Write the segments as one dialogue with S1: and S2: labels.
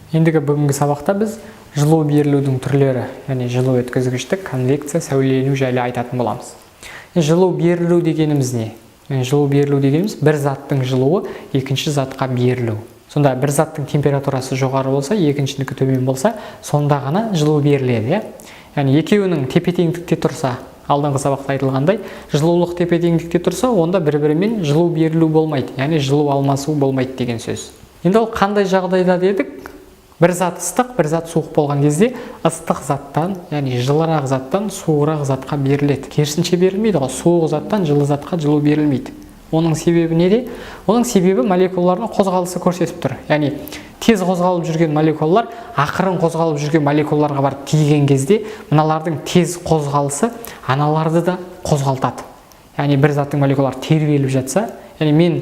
S1: Ендігі бүгінгі сабақта біз жылу берілудің түрлері, яғни жылу өткізгіштік, конвекция, сәулелену жайлы айтатын боламыз. Жылу берілу дегеніміз не? Жылу берілу дегеніміз бір заттың жылуы екінші затқа берілу. Сонда бір заттың температурасы жоғары болса, екіншінікі төмен болса, сонда ғана жылу беріледі. Яғни екеуінің тепе-теңдікте тұрса, алдыңғы сабақта айтылғандай, жылулық тепе-теңдікте тұрса, онда бір-бірімен жылу берілу болмайды, яғни жылу алмасу болмайды деген сөз. Енді ол қандай жағдайда дедік? Бір зат ыстық, бір зат суық болған кезде ыстық заттан, яғни жылырақ заттан суығырақ затқа беріледі. Керісінше берілмейді ғой, суық заттан жылы затқа жылу берілмейді. Оның себебі неде? Оның себебі молекулалардың қозғалысы көрсетіп тұр. Яғни тез қозғалып жүрген молекулалар ақырын қозғалып жүрген молекулаларға барып тиген кезде, мыналардың тез қозғалысы аналарды да қозғалтады. Яғни бір заттың молекулалары тербеліп жатса, яғни мен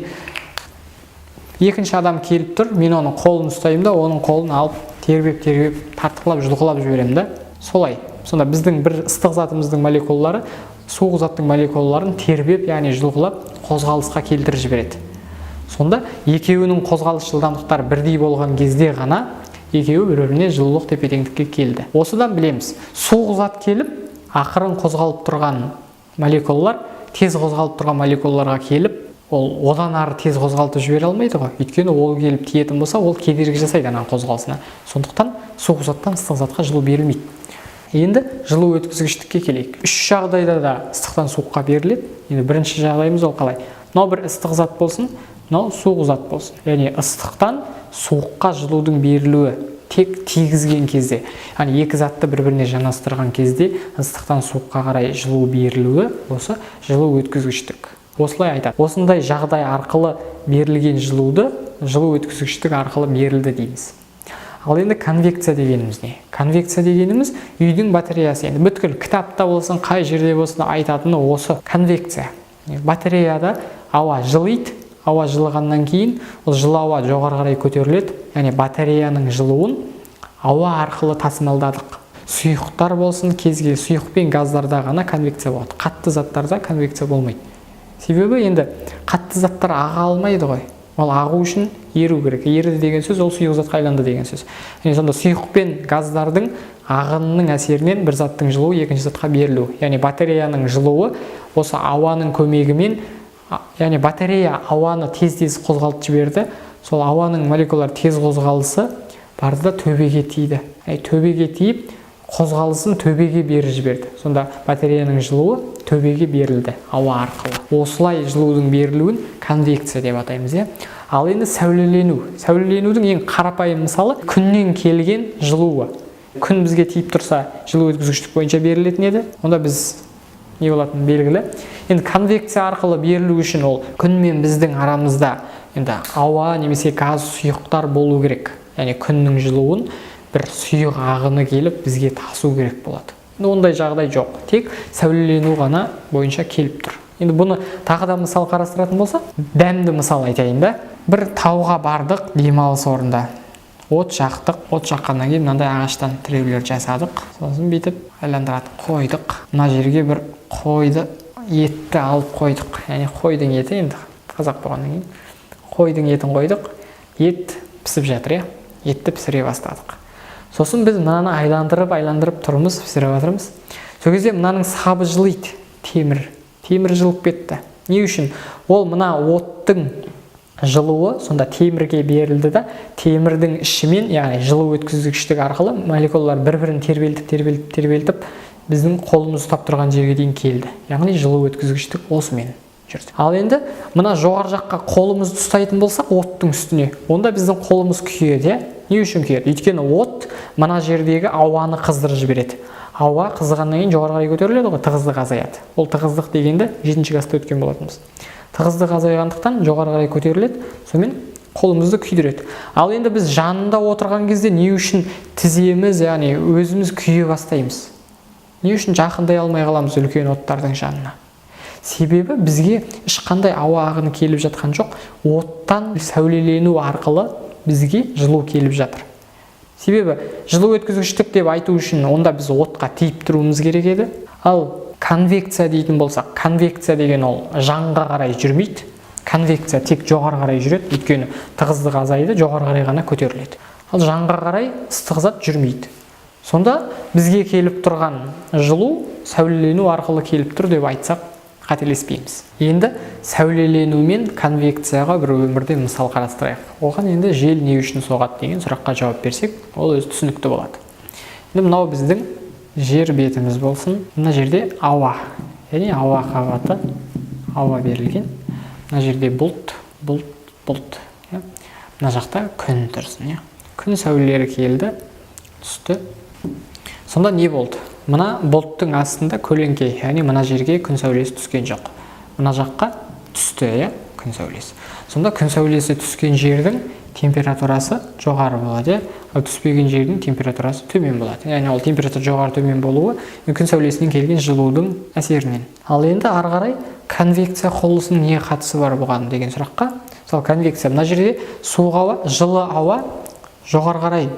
S1: екінші адам келіп тұр, мен оның қолын ұстаймын да, оның қолын алып, тербеп, тартқылап, жұлқылап жіберемін да. Солай. Сонда біздің бір ыстық затымыздың молекулалары суық заттың молекулаларын тербеп, яғни жұлқылап, қозғалысқа келтіріп жібереді. Сонда екеуінің қозғалыс жылдамдықтары бірдей болған кезде ғана екеуі бір-біріне жылулық тепе-теңдікке келді. Осыдан білеміз, суық зат келіп, ақырын қозғалып тұрған молекулалар тез қозғалып тұрған молекулаларға келіп, ол одан ары тез қозғалтып жібере алмайды ғой. Өйткені ол келіп тиетін болса, ол кедергі жасайды ана қозғалысына. Сондықтан суық заттан ыстық затқа жылу берілмейді. Енді жылу өткізгіштікке келейік. Үш жағдайда да ыстықтан суыққа беріледі. Енді бірінші жағдайымыз ол қалай? Мынау бір ыстық зат болсын, мынау суық зат болсын. Яғни ыстықтан суыққа жылудың берілуі тек тигізген кезде, яғни екі затты бір-біріне жанастырған кезде ыстықтан суыққа қарай жылу берілуі осы жылу өткізгіштік. Осылай айтады. Осындай жағдай арқылы берілген жылуды жылу өткізгіштік арқылы берілді дейміз. Ал енді конвекция дегеніміз не? Конвекция дегеніміз үйдің батареясы. Енді бүткіл кітапта болсын, қай жерде болсын айтатыны осы конвекция. Батареяда ауа жылиды, ауа жылығаннан кейін ол жылы ауа жоғары қарай көтеріледі. Яғни батареяның жылуын ауа арқылы тасымалдадық. Сұйықтар болсын, кезге сұйық пен газдарда ғана конвекция болады. Қатты заттарда конвекция болмайды. Себебі енді қатты заттар аға алмайды ғой. Ол ағу үшін еру керек. Еріді деген сөз, ол сұйық затқа айланды деген сөз. Сонда сұйық пен газдардың ағынының әсерінен бір заттың жылуы екінші затқа берілу. Яғни батареяның жылуы осы ауаның көмегімен, яғни батарея ауаны тез-тез қозғалтып жіберді. Сол ауаның молекулалары тез қозғалысы барды да төбеге тиді. Төбеге тиіп, қозғалысын төбеге беріп жіберді. Сонда батареяның жылуы төбеге берілді ауа арқылы. Осылай жылудың берілуін конвекция деп атаймыз. Ал енді сәулелену. Сәулеленудің ең қарапайым мысалы күннен келген жылуы. Күн бізге тиіп тұрса, жылу өткізгіштік бойынша берілетін еді. Онда біз не болатыны белгілі. Енді конвекция арқылы берілу үшін ол күн мен біздің арамызда енді ауа немесе газ сұйықтар болу керек. Яғни күннің жылуын бір сұйық ағыны келіп бізге тасу керек болады. Ондай жағдай жоқ. Тек сәулелену ғана бойынша келіп тұр. Енді бұны тағы да мысал қарастыратын болса, дәмді мысал айтайын да. Бір тауға бардық, демалыс орында. От жақтық, от жаққаннан кейін мынандай ағаштан тіреулер жасадық. Сосын бүйтіп айландыратып қойдық. Мына жерге бір қойды, етті алып қойдық. Яғни қойдың еті, енді қазақ болғаннан кейін қойдың етін қойдық. Ет пісіп жатыр, етті пісіре бастадық. Сосын біз мынаны айландырып тұрмыз, пісіріп жатырмыз. Сол кезде мынаның сабы жылиды, темір жылып кетті. Не үшін? Ол мына оттың жылуы сонда темірге берілді да, темірдің ішімен, яғни жылу өткізгіштік арқылы молекулалар бір-бірін тербелтіп, біздің қолымыз ұстап тұрған жерге дейін келді. Яғни жылу өткізгіштік осымен жүрді. Ал енді мына жоғары жаққа қолымызды ұстайтын болсақ оттың үстіне, онда біздің қолымыз күйеді. Не үшін күйеді? Өйткені от мына жердегі ауаны қыздырып жібереді. Ауа қызғаннан кейін жоғары қарай көтеріледі ғой, тығыздық азаяды. Ол тығыздық дегенді 7-ші класта өткен болатынбыз. Тығыздық азайғандықтан жоғары қарай көтеріледі, сонымен қолымызды күйдіреді. Ал енді біз жанында отырған кезде не үшін тіземіз, яғни өзіміз күйе бастаймыз? Не үшін жақындай алмай қаламыз үлкен оттардың жанына? Себебі бізге ешқандай ауа ағыны келіп жатқан жоқ. Оттан сәулелену арқылы бізге жылу келіп жатыр. Себебі жылу өткізгіштік деп айту үшін онда біз отқа тиіп тұруымыз керек еді. Ал конвекция дейтін болсақ, конвекция деген ол жанға қарай жүрмейді. Конвекция тек жоғары қарай жүреді, өйткені тығыздық азайды, жоғары қарай ғана көтеріледі. Ал жанға қарай ыстық зат жүрмейді. Сонда бізге келіп тұрған жылу сәулелену арқылы келіп тұр деп айтсақ қателеспейміз. Енді сәулелену мен конвекцияға бір өмірде мысал қарастырайық. Оған енді жел не үшін соғады деген сұраққа жауап берсек, ол өзі түсінікті болады. Енді мынау біздің жер бетіміз болсын. Мына жерде ауа, яғни ауа қабаты, ауа берілген. Мына жерде бұлт. Мына жақта күн тұрсын. Күн сәулелері келді, түсті. Сонда не болды? Мына бұлттың астында көлеңке, яғни мына жерге күн сәулесі түскен жоқ. Мына жаққа түсті, күн сәулесі. Сонда күн сәулесі түскен жердің температурасы жоғары болады, ал түспеген жердің температурасы төмен болады. Яғни ол температура жоғары төмен болуы күн сәулесінен келген жылудың әсерінен. Ал енді ары қарай конвекция құбылысының не қатысы бар бұған деген сұраққа, мысалы конвекция, мына жерде суық ауа, жылы ауа жоғары қарай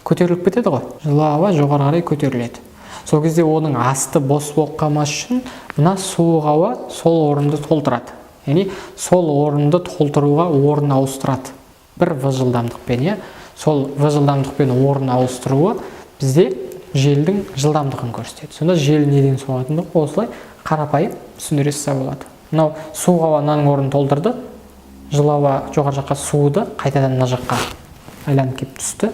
S1: көтеріліп кетеді ғой. Жылы ауа жоғары қарай көтеріледі. Сол кезде оның асты бос болып қалмас үшін мына суық ауа сол орынды толтырады. Яғни сол орынды толтыруға орын ауыстырады. Бір v жылдамдықпен, сол v жылдамдықпен орын ауыстыруы бізде желдің жылдамдығын көрсетеді. Сонда жел неден соғатындығы осылай қарапайым түсіндіре болады. Мынау суық ауа мынаның орнын толтырды, жылы ауа жоғары жаққа суыды, қайтадан мына жаққа айланып келіп түсті.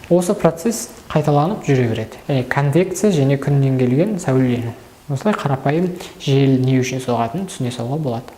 S1: Осы процесс қайталанып жүре береді. Конвекция және күннен келген сәулелену. Осылай қарапайым жел не үшін соғатынын түсіне салуға болады.